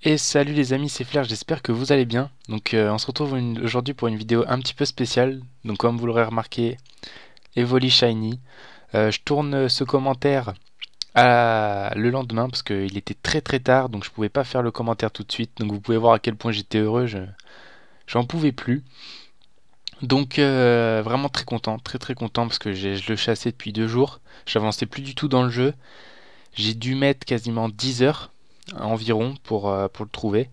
Et salut les amis, c'est Flair, j'espère que vous allez bien. On se retrouve aujourd'hui pour une vidéo un petit peu spéciale. Donc comme vous l'aurez remarqué, Evoli Shiny. Je tourne ce commentaire le lendemain parce qu'il était très très tard, donc je pouvais pas faire le commentaire tout de suite. Donc vous pouvez voir à quel point j'étais heureux, j'en pouvais plus. Vraiment très content, très très content parce que je le chassais depuis 2 jours. J'avançais plus du tout dans le jeu. J'ai dû mettre quasiment 10 heures environ pour le trouver.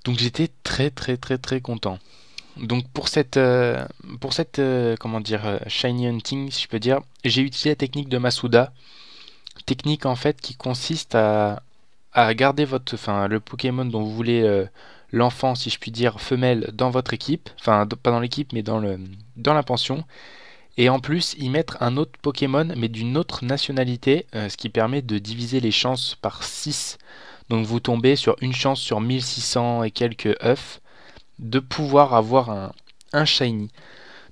Donc j'étais très très très très content. Donc pour cette comment dire shiny hunting, si je peux dire, j'ai utilisé la technique de Masuda, technique en fait qui consiste à garder enfin le Pokémon dont vous voulez l'enfant, si je puis dire, femelle dans votre équipe, enfin pas dans l'équipe mais dans la pension, et en plus y mettre un autre Pokémon mais d'une autre nationalité, ce qui permet de diviser les chances par 6. Donc vous tombez sur une chance sur 1600 et quelques œufs de pouvoir avoir un shiny.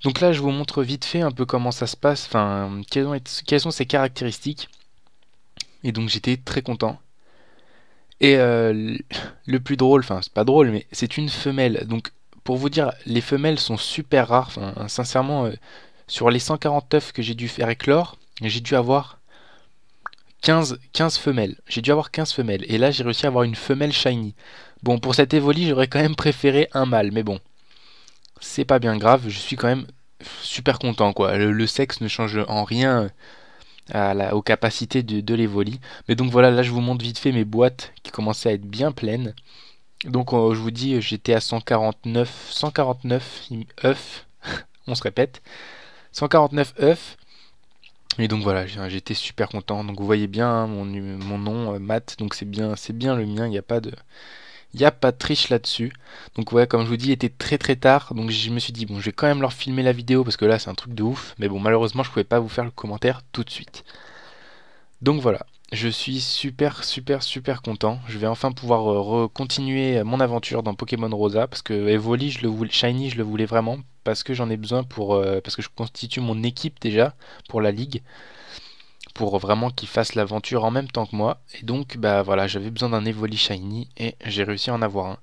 Donc là, je vous montre vite fait un peu comment ça se passe, enfin, quelles sont ses caractéristiques. Et donc j'étais très content. Et le plus drôle, enfin c'est pas drôle, mais c'est une femelle. Donc pour vous dire, les femelles sont super rares. Enfin, sincèrement, sur les 140 œufs que j'ai dû faire éclore, j'ai dû avoir 15 femelles. J'ai dû avoir 15 femelles. Et là, j'ai réussi à avoir une femelle shiny. Bon, pour cette évoli, j'aurais quand même préféré un mâle, mais bon, c'est pas bien grave, je suis quand même super content quoi. Le sexe ne change en rien aux capacités de l'Evoli. Mais donc voilà, là je vous montre vite fait mes boîtes qui commençaient à être bien pleines. Donc je vous dis, j'étais à 149 œufs, on se répète, 149 œufs. Et donc voilà, j'étais super content. Donc vous voyez bien hein, mon nom, Matt, donc c'est bien le mien, il n'y a pas de triche là-dessus. Donc ouais, comme je vous dis, il était très très tard. Donc je me suis dit, bon, je vais quand même leur filmer la vidéo parce que là, c'est un truc de ouf. Mais bon, malheureusement, je pouvais pas vous faire le commentaire tout de suite. Donc voilà, je suis super super super content. Je vais enfin pouvoir continuer mon aventure dans Pokémon Rosa parce que Evoli, je le voulais, Shiny, je le voulais vraiment parce que j'en ai besoin parce que je constitue mon équipe déjà pour la ligue, pour vraiment qu'ils fassent l'aventure en même temps que moi. Et donc bah voilà, j'avais besoin d'un Evoli Shiny et j'ai réussi à en avoir un.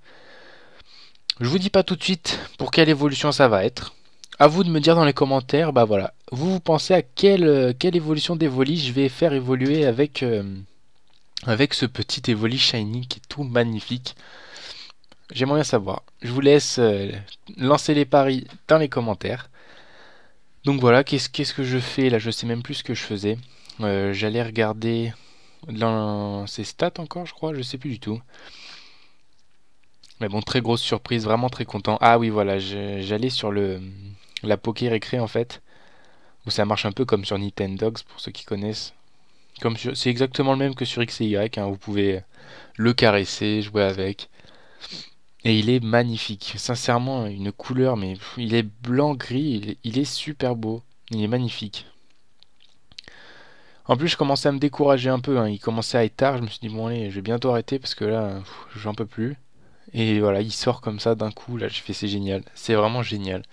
Je vous dis pas tout de suite pour quelle évolution ça va être. À vous de me dire dans les commentaires, bah voilà, vous pensez à quelle évolution d'Evoli je vais faire évoluer avec ce petit Evoli Shiny qui est tout magnifique. J'aimerais bien savoir. Je vous laisse lancer les paris dans les commentaires. Donc voilà, qu'est-ce que je fais là? Je sais même plus ce que je faisais. J'allais regarder dans ses stats encore, je crois, je sais plus du tout. Mais bon, très grosse surprise, vraiment très content. Ah oui, voilà, j'allais sur la Poké Récré en fait, où ça marche un peu comme sur Nintendogs pour ceux qui connaissent. C'est exactement le même que sur X et Y, hein, vous pouvez le caresser, jouer avec. Et il est magnifique. Sincèrement, une couleur, mais il est blanc-gris, il est super beau. Il est magnifique. En plus, je commençais à me décourager un peu, hein. Il commençait à être tard, je me suis dit, bon allez, je vais bientôt arrêter parce que là, j'en peux plus. Et voilà, il sort comme ça d'un coup, là, j'ai fait c'est génial. C'est vraiment génial.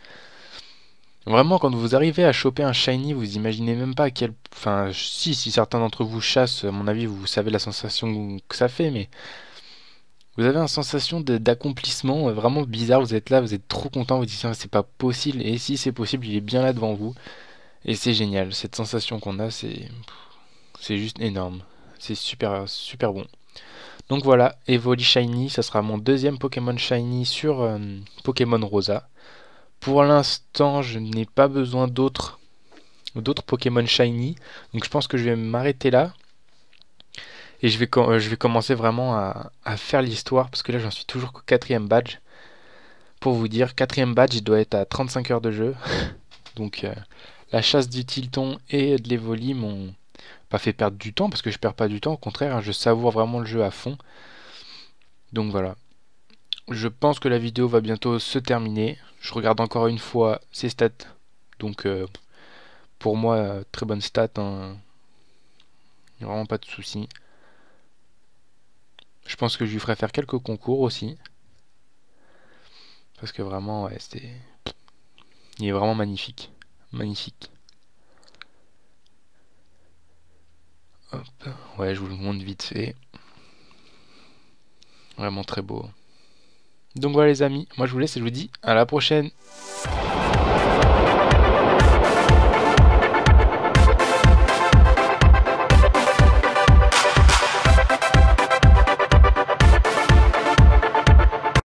Vraiment, quand vous arrivez à choper un shiny, vous imaginez même pas à quel... Enfin, si certains d'entre vous chassent, à mon avis, vous savez la sensation que ça fait, mais vous avez une sensation d'accomplissement vraiment bizarre. Vous êtes là, vous êtes trop content, vous dites, ah, c'est pas possible, et si c'est possible, il est bien là devant vous. Et c'est génial, cette sensation qu'on a, c'est juste énorme. C'est super, super bon. Donc voilà, Evoli Shiny, ça sera mon deuxième Pokémon Shiny sur Pokémon Rosa. Pour l'instant, je n'ai pas besoin d'autres Pokémon Shiny. Donc je pense que je vais m'arrêter là. Et je vais commencer vraiment à faire l'histoire. Parce que là, j'en suis toujours qu'au quatrième badge. Pour vous dire, quatrième badge, il doit être à 35 heures de jeu. Donc la chasse du Tilton et de l'Evoli m'ont pas fait perdre du temps. Parce que je perds pas du temps. Au contraire, hein, je savoure vraiment le jeu à fond. Donc voilà. Je pense que la vidéo va bientôt se terminer. Je regarde encore une fois ses stats. Donc pour moi, très bonne stat, hein. Il n'y a vraiment pas de souci. Je pense que je lui ferai faire quelques concours aussi. Parce que vraiment, ouais, il est vraiment magnifique. Magnifique. Hop. Ouais, je vous le montre vite fait. Vraiment très beau. Donc voilà les amis, moi je vous laisse et je vous dis à la prochaine.